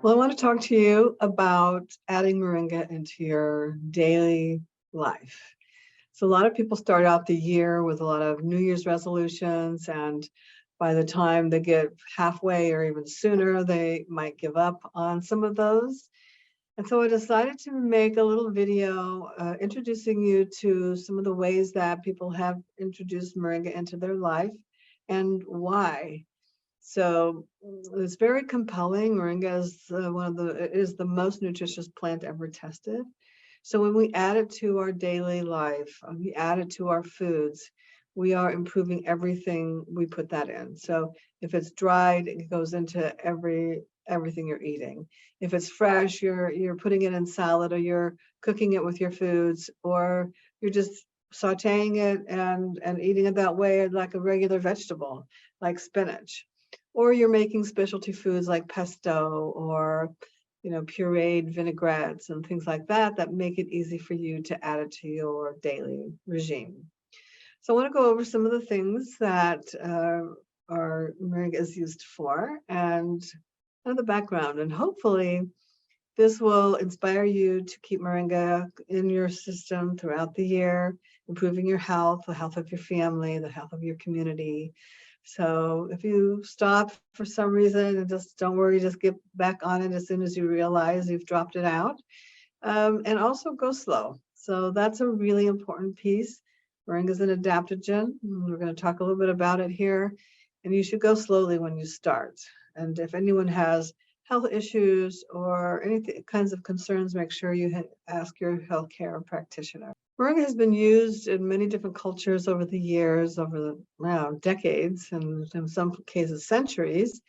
Well, I want to talk to you about adding moringa into your daily life. So, a lot of people start out the year with a lot of New Year's resolutions, and by the time they get halfway or even sooner, they might give up on some of those. And so, I decided to make a little video introducing you to some of the ways that people have introduced moringa into their life and why. So it's very compelling. Moringa is is the most nutritious plant ever tested. So when we add it to our daily life, we add it to our foods, we are improving everything we put that in. So if it's dried, it goes into everything you're eating. If it's fresh, you're putting it in salad, or you're cooking it with your foods, or you're just sauteing it and eating it that way like a regular vegetable, like spinach. Or you're making specialty foods like pesto or pureed vinaigrettes and things like that that make it easy for you to add it to your daily regime. So I want to go over some of the things that our moringa is used for and kind of the background. And hopefully this will inspire you to keep moringa in your system throughout the year, improving your health, the health of your family, the health of your community. So if you stop for some reason, and just don't worry, just get back on it as soon as you realize you've dropped it out. And also go slow. So that's a really important piece. Moringa is an adaptogen. We're going to talk a little bit about it here. And you should go slowly when you start. And if anyone has health issues or any kinds of concerns, make sure you ask your healthcare practitioner. Moringa has been used in many different cultures over the years, over the decades, and in some cases centuries. It's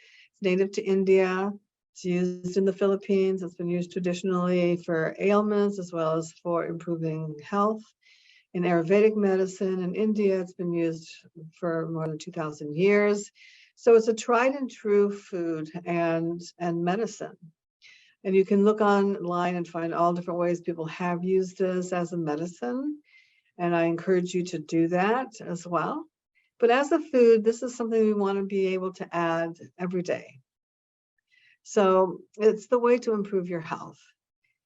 native to India. It's used in the Philippines. It's been used traditionally for ailments as well as for improving health. In Ayurvedic medicine in India, it's been used for more than 2,000 years. So it's a tried and true food and medicine. And you can look online and find all different ways people have used this as a medicine. And I encourage you to do that as well. But as a food, this is something we want to be able to add every day. So it's the way to improve your health.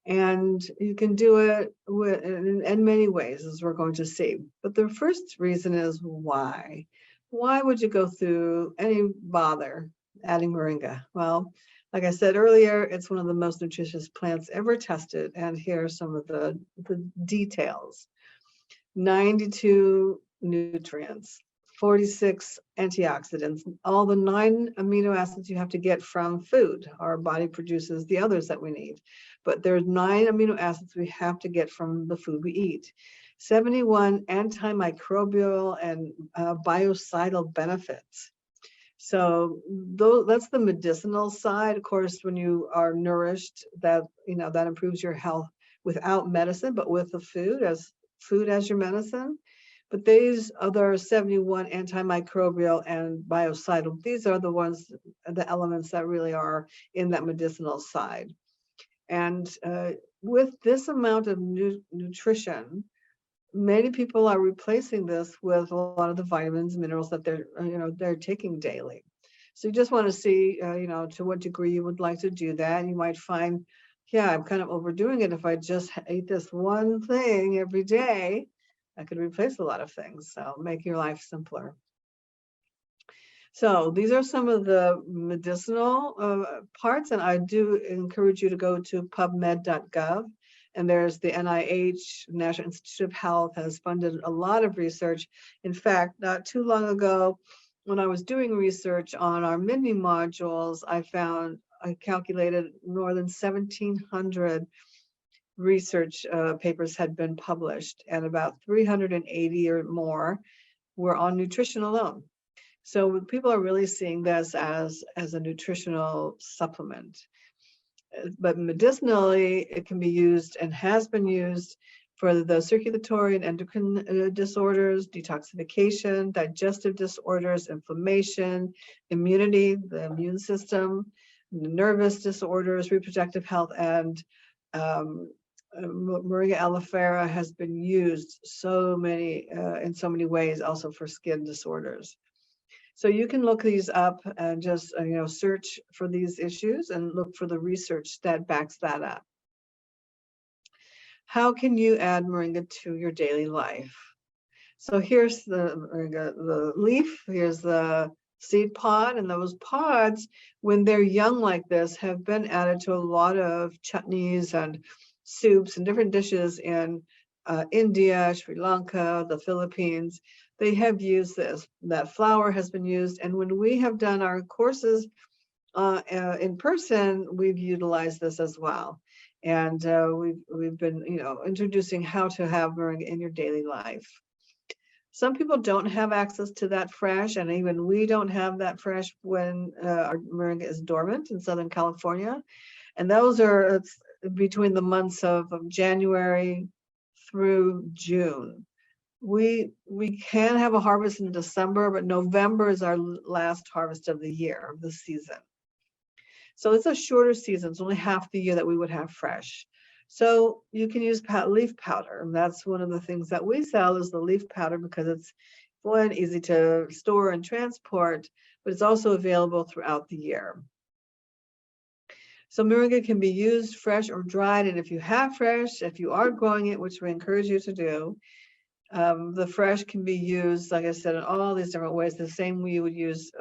And you can do it in many ways, as we're going to see. But the first reason is why. Why would you go through any bother adding moringa? Well, like I said earlier, it's one of the most nutritious plants ever tested. And here are some of the details. 92 nutrients, 46 antioxidants, all the 9 amino acids you have to get from food. Our body produces the others that we need. But there's 9 amino acids we have to get from the food we eat. 71 antimicrobial and biocidal benefits. So that's the medicinal side. Of course, when you are nourished, that improves your health without medicine, but with the food as your medicine. But these other 71 antimicrobial and biocidal, these are the elements that really are in that medicinal side. And with this amount of nutrition, many people are replacing this with a lot of the vitamins, minerals that they're taking daily. So you just want to see, to what degree you would like to do that. You might find, yeah, I'm kind of overdoing it. If I just ate this one thing every day, I could replace a lot of things. So make your life simpler. So these are some of the medicinal parts, and I do encourage you to go to pubmed.gov. And there's the NIH, National Institute of Health, has funded a lot of research. In fact, not too long ago, when I was doing research on our mini modules, I calculated more than 1,700 research papers had been published, and about 380 or more were on nutrition alone. So people are really seeing this as a nutritional supplement. But medicinally, it can be used and has been used for the circulatory and endocrine disorders, detoxification, digestive disorders, inflammation, immunity, the immune system, nervous disorders, reproductive health, and Moringa aloe has been used in so many ways, also for skin disorders. So you can look these up and just, search for these issues and look for the research that backs that up. How can you add moringa to your daily life? So here's the leaf, here's the seed pod, and those pods, when they're young like this, have been added to a lot of chutneys and soups and different dishes in India, Sri Lanka, the Philippines. They have used this. That flour has been used, and when we have done our courses in person, we've utilized this as well. And we've been, introducing how to have moringa in your daily life. Some people don't have access to that fresh, and even we don't have that fresh when our moringa is dormant in Southern California. And those are between the months of January through June. We can have a harvest in December, but November is our last harvest of the year, of the season. So it's a shorter season. It's only half the year that we would have fresh. So you can use leaf powder. And that's one of the things that we sell is the leaf powder, because it's one, easy to store and transport, but it's also available throughout the year. So moringa can be used fresh or dried. And if you have fresh, if you are growing it, which we encourage you to do, the fresh can be used, like I said, in all these different ways. The same way you would use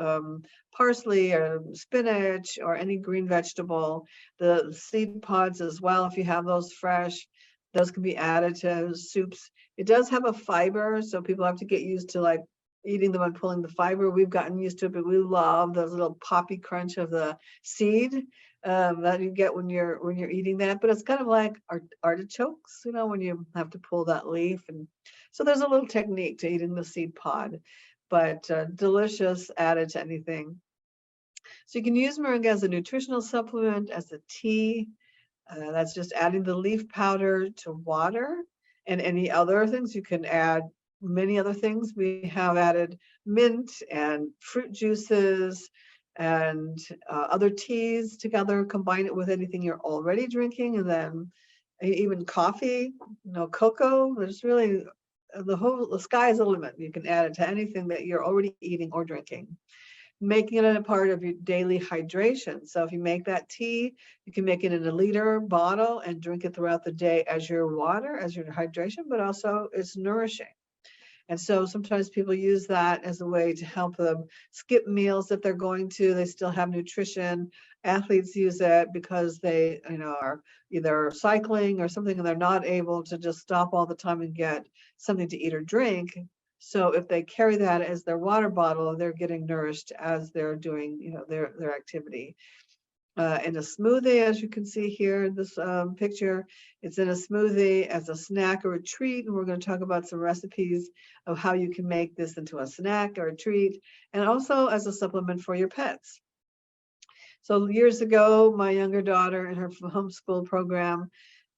parsley or spinach or any green vegetable. The seed pods as well, if you have those fresh, those can be added to soups. It does have a fiber, so people have to get used to like eating them and pulling the fiber. We've gotten used to it, but we love those little poppy crunch of the seed that you get when you're eating that. But it's kind of like artichokes, when you have to pull that leaf. And so there's a little technique to eating the seed pod, but delicious, added to anything. So you can use moringa as a nutritional supplement, as a tea. That's just adding the leaf powder to water, and any other things. You can add many other things. We have added mint and fruit juices and other teas together, combine it with anything you're already drinking, and then even coffee, cocoa. There's really the sky is the limit. You can add it to anything that you're already eating or drinking, making it a part of your daily hydration. So if you make that tea, you can make it in a liter bottle and drink it throughout the day as your water, as your hydration, but also it's nourishing. And so sometimes people use that as a way to help them skip meals if they're going to. They still have nutrition. Athletes use it because they, are either cycling or something, and they're not able to just stop all the time and get something to eat or drink. So if they carry that as their water bottle, they're getting nourished as they're doing, their activity. In a smoothie, as you can see here in this picture, it's in a smoothie as a snack or a treat. And we're going to talk about some recipes of how you can make this into a snack or a treat, and also as a supplement for your pets. So years ago, my younger daughter in her homeschool program,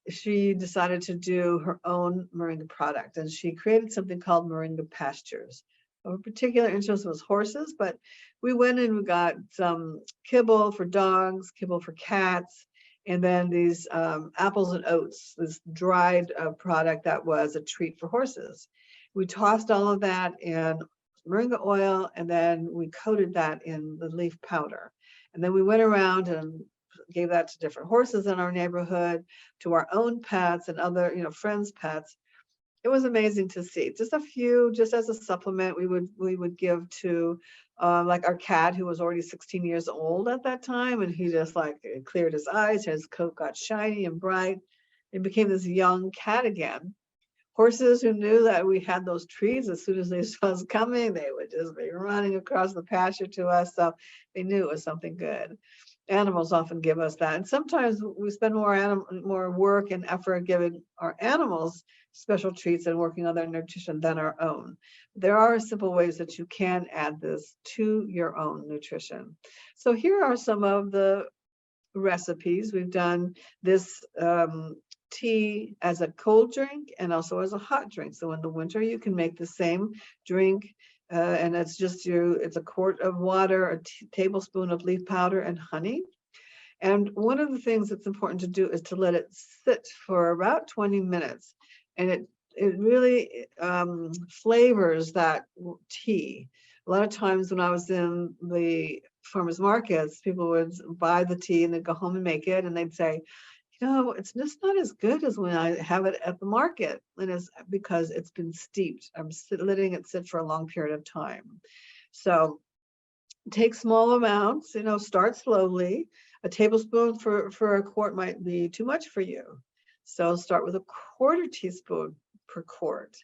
she decided to do her own moringa product, and she created something called Moringa Pastures. Her particular interest was horses, but we went and we got some kibble for dogs, kibble for cats, and then these apples and oats, this dried product that was a treat for horses. We tossed all of that in moringa oil, and then we coated that in the leaf powder. And then we went around and gave that to different horses in our neighborhood, to our own pets and other, friends' pets. It was amazing to see. Just a few, just as a supplement, we would give to like our cat, who was already 16 years old at that time, and he just cleared his eyes, his coat got shiny and bright, and became this young cat again. Horses who knew that we had those treats, as soon as they saw us coming, they would just be running across the pasture to us. So they knew it was something good. Animals often give us that. And sometimes we spend more work and effort giving our animals special treats and working on their nutrition than our own. There are simple ways that you can add this to your own nutrition. So here are some of the recipes. We've done this tea as a cold drink and also as a hot drink. So in the winter, you can make the same drink, and it's a quart of water, a tablespoon of leaf powder, and honey. And one of the things that's important to do is to let it sit for about 20 minutes. And it really flavors that tea. A lot of times when I was in the farmers markets, people would buy the tea and they'd go home and make it, and they'd say, it's just not as good as when I have it at the market. And it's because it's been steeped. I'm letting it sit for a long period of time. So take small amounts, start slowly. A tablespoon for a quart might be too much for you. So start with a quarter teaspoon per quart.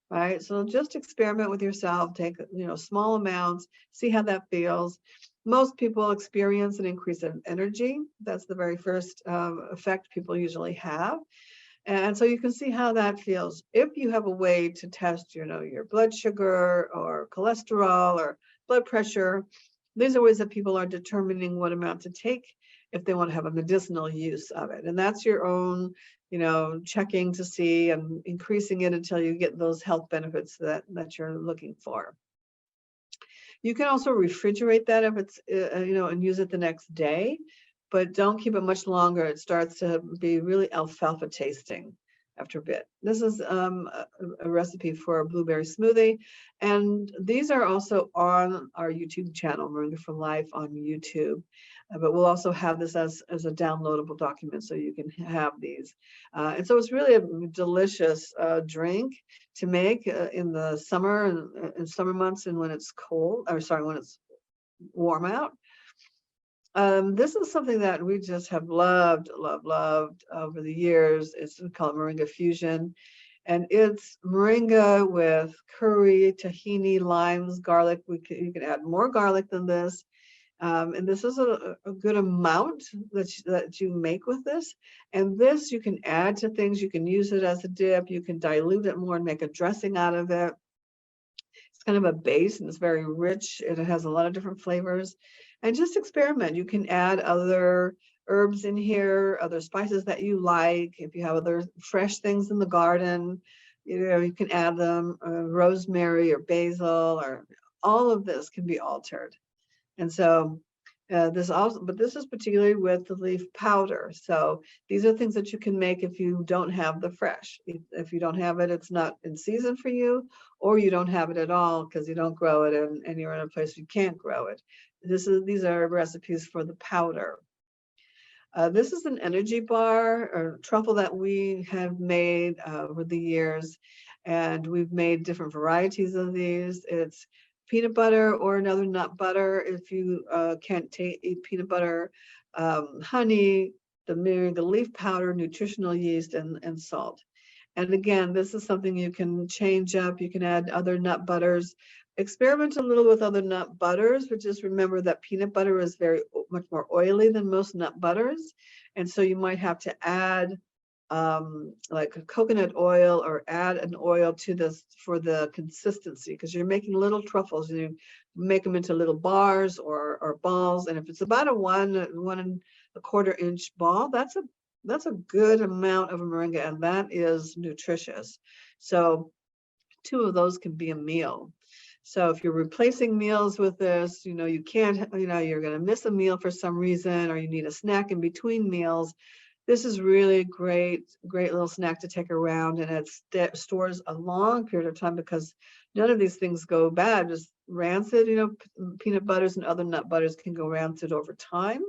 Right. So just experiment with yourself, take, small amounts, see how that feels. Most people experience an increase in energy. That's the very first effect people usually have. And so you can see how that feels. If you have a way to test, your blood sugar or cholesterol or blood pressure, these are ways that people are determining what amount to take if they want to have a medicinal use of it. And that's your own, checking to see and increasing it until you get those health benefits that you're looking for. You can also refrigerate that if it's, and use it the next day, but don't keep it much longer. It starts to be really alfalfa tasting after a bit. This is a recipe for a blueberry smoothie. And these are also on our YouTube channel, Moringa for Life on YouTube. But we'll also have this as a downloadable document so you can have these. And so it's really a delicious drink to make in the summer and summer months, and when it's cold, when it's warm out. This is something that we just have loved over the years. It's called Moringa Fusion, and it's moringa with curry, tahini, limes, garlic. You can add more garlic than this. And this is a good amount that you make with this. And this you can add to things. You can use it as a dip. You can dilute it more and make a dressing out of it. It's kind of a base and it's very rich. It has a lot of different flavors. And just experiment. You can add other herbs in here, other spices that you like. If you have other fresh things in the garden, you can add them, rosemary or basil, or all of this can be altered. And so this is particularly with the leaf powder. So these are things that you can make if you don't have the fresh. If you don't have it, it's not in season for you, or you don't have it at all because you don't grow it and you're in a place you can't grow it. These are recipes for the powder. This is an energy bar or truffle that we have made over the years, and we've made different varieties of these. It's peanut butter or another nut butter if you can't eat peanut butter, honey, the leaf powder, nutritional yeast, and salt. And again, this is something you can change up. You can add other nut butters. Experiment a little with other nut butters, but just remember that peanut butter is much more oily than most nut butters. And so you might have to add like a coconut oil or add an oil to this for the consistency, because you're making little truffles. You make them into little bars or balls. And if it's about a 1.25 inch ball, that's a good amount of a moringa, and that is nutritious. So 2 of those can be a meal. So if you're replacing meals with this, you can't, you're going to miss a meal for some reason, or you need a snack in between meals. This is really a great little snack to take around, and it stores a long period of time because none of these things go bad. Just rancid, peanut butters and other nut butters can go rancid over time,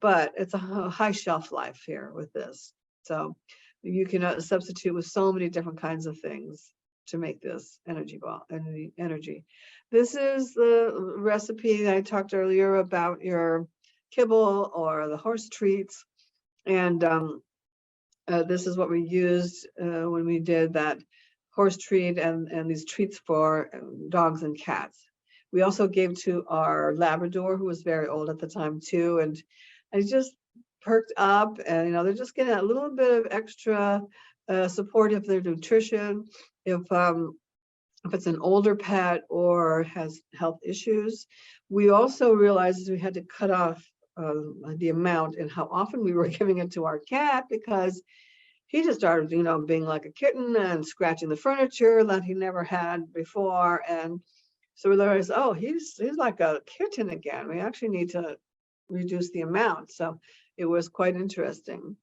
but it's a high shelf life here with this. So you can substitute with so many different kinds of things to make this energy ball and energy. This is the recipe that I talked earlier about, your kibble or the horse treats. And this is what we used when we did that horse treat and these treats for dogs and cats. We also gave to our Labrador, who was very old at the time too, and I just perked up, and they're just getting a little bit of extra support of their nutrition. If it's an older pet or has health issues, we also realized we had to cut off the amount and how often we were giving it to our cat, because he just started, being like a kitten and scratching the furniture that he never had before. And so we realized, oh, he's like a kitten again. We actually need to reduce the amount. So it was quite interesting.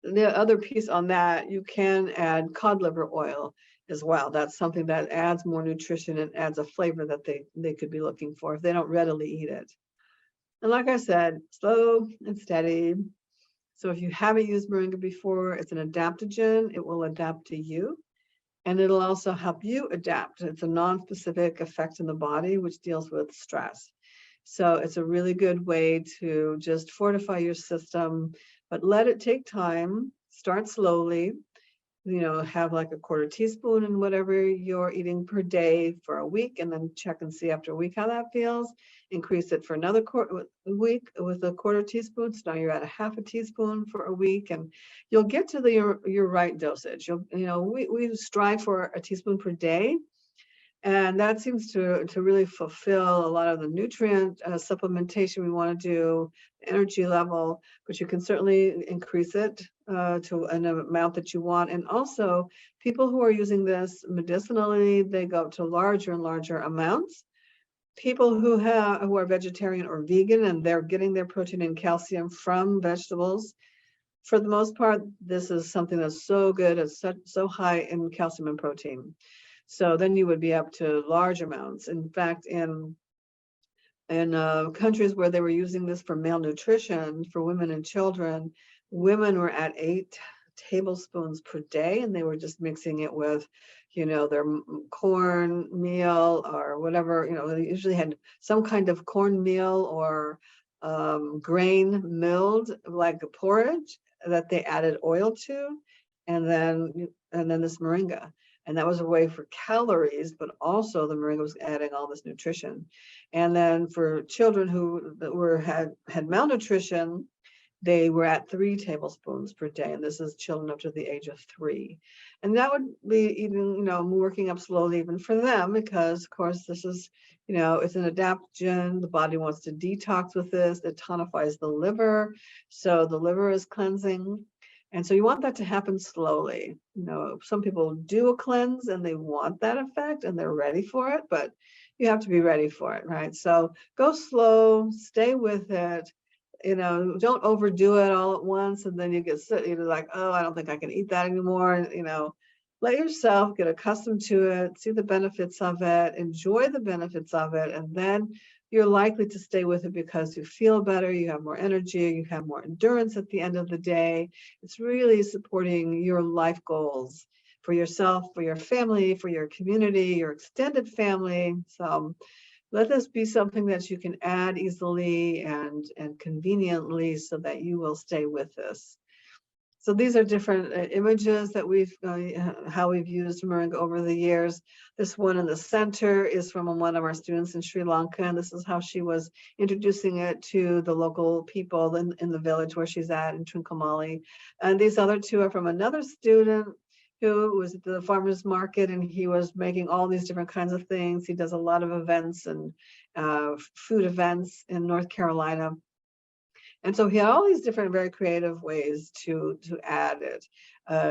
The other piece on that, you can add cod liver oil. as well. That's something that adds more nutrition and adds a flavor that they could be looking for if they don't readily eat it. And like I said, slow and steady. So if you haven't used Moringa before, it's an adaptogen. It will adapt to you. And it'll also help you adapt. It's a non-specific effect in the body, which deals with stress. So it's a really good way to just fortify your system, but let it take time. Start slowly. Have like a quarter teaspoon in whatever you're eating per day for a week, and then check and see after a week how that feels. Increase it for another week with a quarter teaspoon. So now you're at a half a teaspoon for a week, and you'll get to your right dosage. We strive for a teaspoon per day. And that seems to really fulfill a lot of the nutrient supplementation we want to do, energy level, but you can certainly increase it to an amount that you want. And also, people who are using this medicinally, they go up to larger and larger amounts. People who are vegetarian or vegan and they're getting their protein and calcium from vegetables, for the most part, this is something that's so good. It's so high in calcium and protein. So then you would be up to large amounts. In fact, in countries where they were using this for malnutrition for women and children, women were at 8 tablespoons per day, and they were just mixing it with, their corn meal or whatever. They usually had some kind of corn meal or grain milled, like a porridge that they added oil to, and then this moringa. And that was a way for calories, but also the moringa was adding all this nutrition. And then for children who had malnutrition, they were at 3 tablespoons per day. And this is children up to the age of 3. And that would be even, working up slowly even for them, because of course this is, it's an adaptogen. The body wants to detox with this. It tonifies the liver. So the liver is cleansing. And so you want that to happen slowly. Some people do a cleanse and they want that effect and they're ready for it, but you have to be ready for it, right? So go slow, stay with it. Don't overdo it all at once, and then you get like, oh, I don't think I can eat that anymore. Let yourself get accustomed to it, see the benefits of it, enjoy the benefits of it, and then you're likely to stay with it because you feel better, you have more energy, you have more endurance at the end of the day. It's really supporting your life goals for yourself, for your family, for your community, your extended family. So let this be something that you can add easily and conveniently so that you will stay with this. So these are different images that how we've used moringa over the years. This one in the center is from one of our students in Sri Lanka, and this is how she was introducing it to the local people in the village where she's at in Trincomalee. And these other 2 are from another student who was at the farmer's market, and he was making all these different kinds of things. He does a lot of events and food events in North Carolina. And so he had all these different, very creative ways to add it.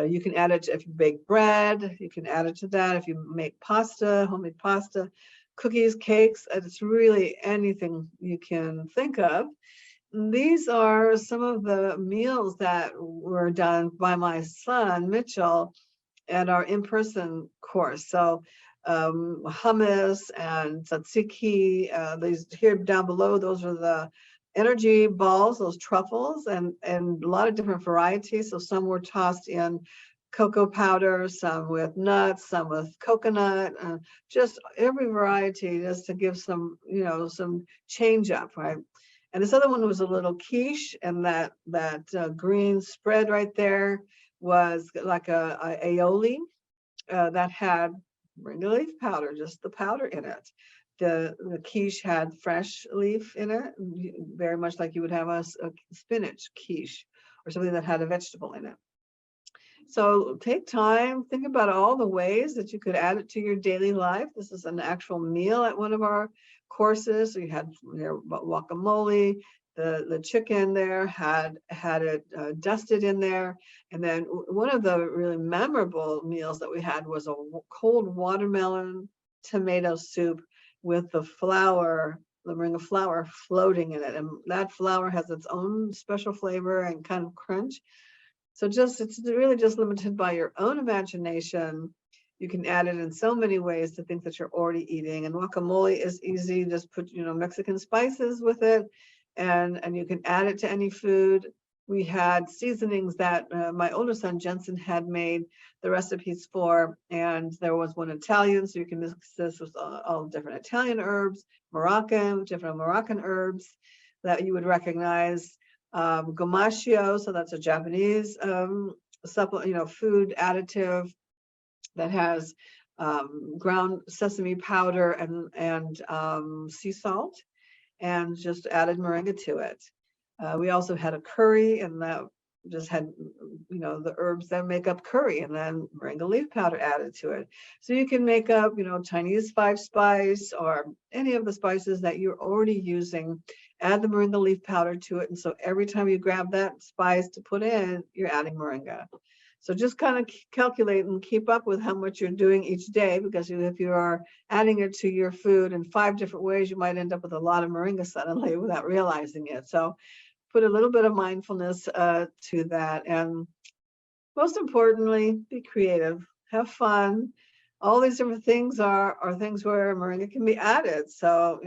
You can add it if you bake bread, you can add it to that. If you make pasta, homemade pasta, cookies, cakes, it's really anything you can think of. These are some of the meals that were done by my son, Mitchell, at our in-person course. So hummus and tzatziki, these here down below, those are the energy balls, those truffles, and a lot of different varieties. So some were tossed in cocoa powder, some with nuts, some with coconut, just every variety, just to give some, some change up, right? And this other one was a little quiche, and that green spread right there was like a aioli that had moringa leaf powder, just the powder in it. The quiche had fresh leaf in it, very much like you would have a spinach quiche or something that had a vegetable in it. So take time, think about all the ways that you could add it to your daily life. This is an actual meal at one of our courses. So you had guacamole, the chicken there had it dusted in there. And then one of the really memorable meals that we had was a cold watermelon tomato soup with the moringa flour floating in it. And that flour has its own special flavor and kind of crunch. So it's really just limited by your own imagination You can add it in so many ways to things that you're already eating. And guacamole is easy. Just put, Mexican spices with it, and you can add it to any food. We had seasonings that my older son Jensen had made the recipes for, and there was one Italian, so you can mix this with all different Italian herbs, different Moroccan herbs that you would recognize. Gomashio, so that's a Japanese supplement, food additive that has ground sesame powder and sea salt, and just added moringa to it. We also had a curry, and that just had, the herbs that make up curry, and then moringa leaf powder added to it. So you can make up, Chinese 5-spice or any of the spices that you're already using, add the moringa leaf powder to it. And so every time you grab that spice to put in, you're adding moringa. So just kind of calculate and keep up with how much you're doing each day, because if you are adding it to your food in 5 different ways, you might end up with a lot of moringa suddenly without realizing it. So put a little bit of mindfulness to that. And most importantly, be creative, have fun. All these different things are things where moringa can be added. So,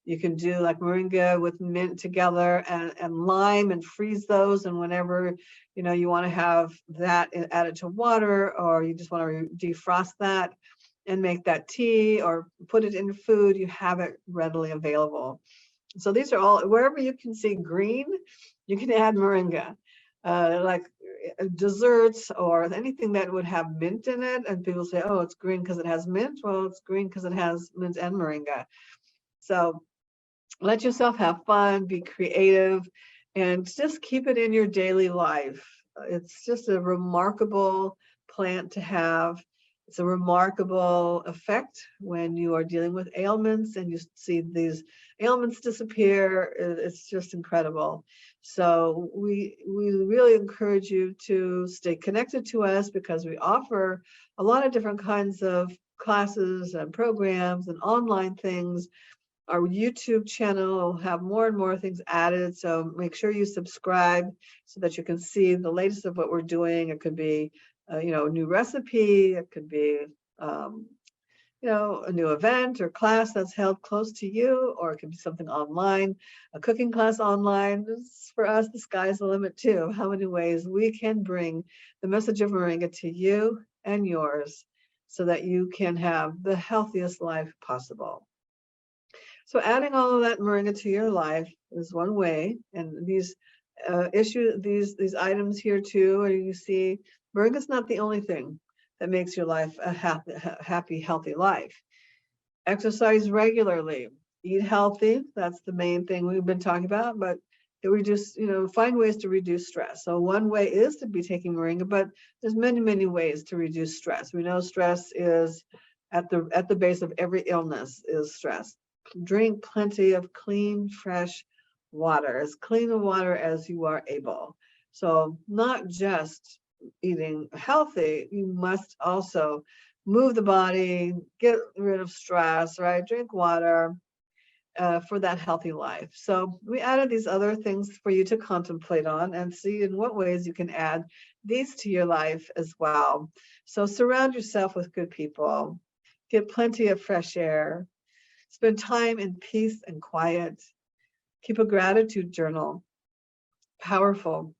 you can do like moringa with mint together and lime, and freeze those. And whenever, you want to have that added to water, or you just want to defrost that and make that tea or put it in food, you have it readily available. So these are all, wherever you can see green, you can add moringa. Like desserts or anything that would have mint in it, and people say, oh, it's green because it has mint. Well, it's green because it has mint and moringa. So let yourself have fun, be creative, and just keep it in your daily life. It's just a remarkable plant to have. It's a remarkable effect when you are dealing with ailments and you see these ailments disappear. It's just incredible. So we really encourage you to stay connected to us, because we offer a lot of different kinds of classes and programs and online things. Our YouTube channel will have more and more things added, so make sure you subscribe so that you can see the latest of what we're doing. It could be, a new recipe. It could be, a new event or class that's held close to you, or it could be something online, a cooking class online. For us, the sky's the limit too. How many ways we can bring the message of moringa to you and yours so that you can have the healthiest life possible. So adding all of that moringa to your life is one way. And these these items here too, and you see, moringa is not the only thing that makes your life a happy, healthy life. Exercise regularly, eat healthy. That's the main thing we've been talking about. But find ways to reduce stress. So one way is to be taking moringa, but there's many, many ways to reduce stress. We know stress is at the base of every illness is stress. Drink plenty of clean, fresh water, as clean of water as you are able. So not just eating healthy, you must also move the body, get rid of stress, right? Drink water for that healthy life. So we added these other things for you to contemplate on and see in what ways you can add these to your life as well. So surround yourself with good people, get plenty of fresh air, spend time in peace and quiet, keep a gratitude journal. Powerful.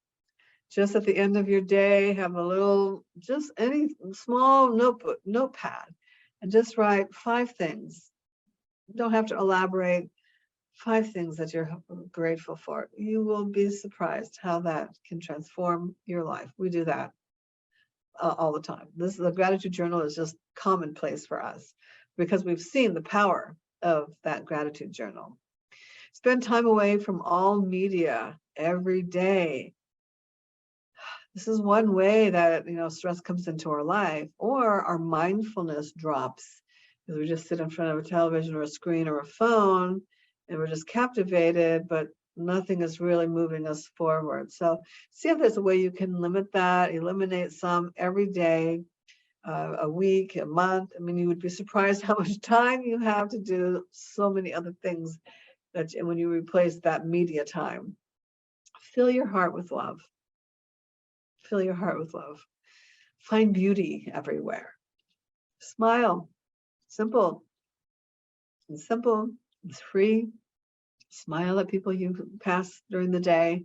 Just at the end of your day, have a little, just any small notepad, and just write 5 things. You don't have to elaborate. 5 things that you're grateful for. You will be surprised how that can transform your life. We do that all the time. The gratitude journal is just commonplace for us because we've seen the power of that gratitude journal. Spend time away from all media every day. This is one way that stress comes into our life, or our mindfulness drops because we just sit in front of a television or a screen or a phone and we're just captivated, but nothing is really moving us forward. So see if there's a way you can limit that, eliminate some every day, a week, a month. I mean, you would be surprised how much time you have to do so many other things that when you replace that media time. Fill your heart with love. Fill your heart with love. Find beauty everywhere. Smile. Simple. It's simple. It's free. Smile at people you pass during the day.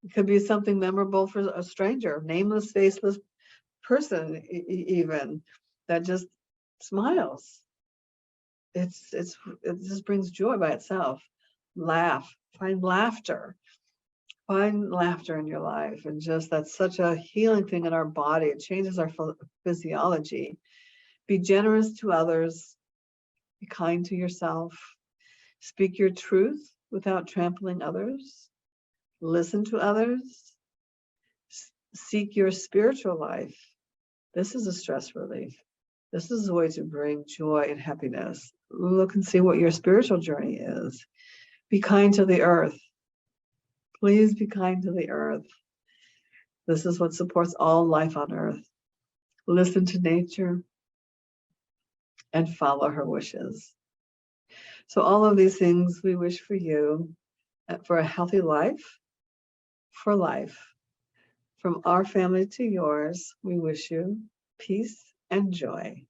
It could be something memorable for a stranger, nameless, faceless person, even that just smiles. It just brings joy by itself. Laugh. Find laughter. Find laughter in your life, and just that's such a healing thing in our body. It changes our physiology. Be generous to others. Be kind to yourself. Speak your truth without trampling others. Listen to others. Seek your spiritual life. This is a stress relief. This is a way to bring joy and happiness. Look and see what your spiritual journey is. Be kind to the earth. Please be kind to the earth. This is what supports all life on earth. Listen to nature and follow her wishes. So all of these things we wish for you, for a healthy life, for life. From our family to yours, we wish you peace and joy.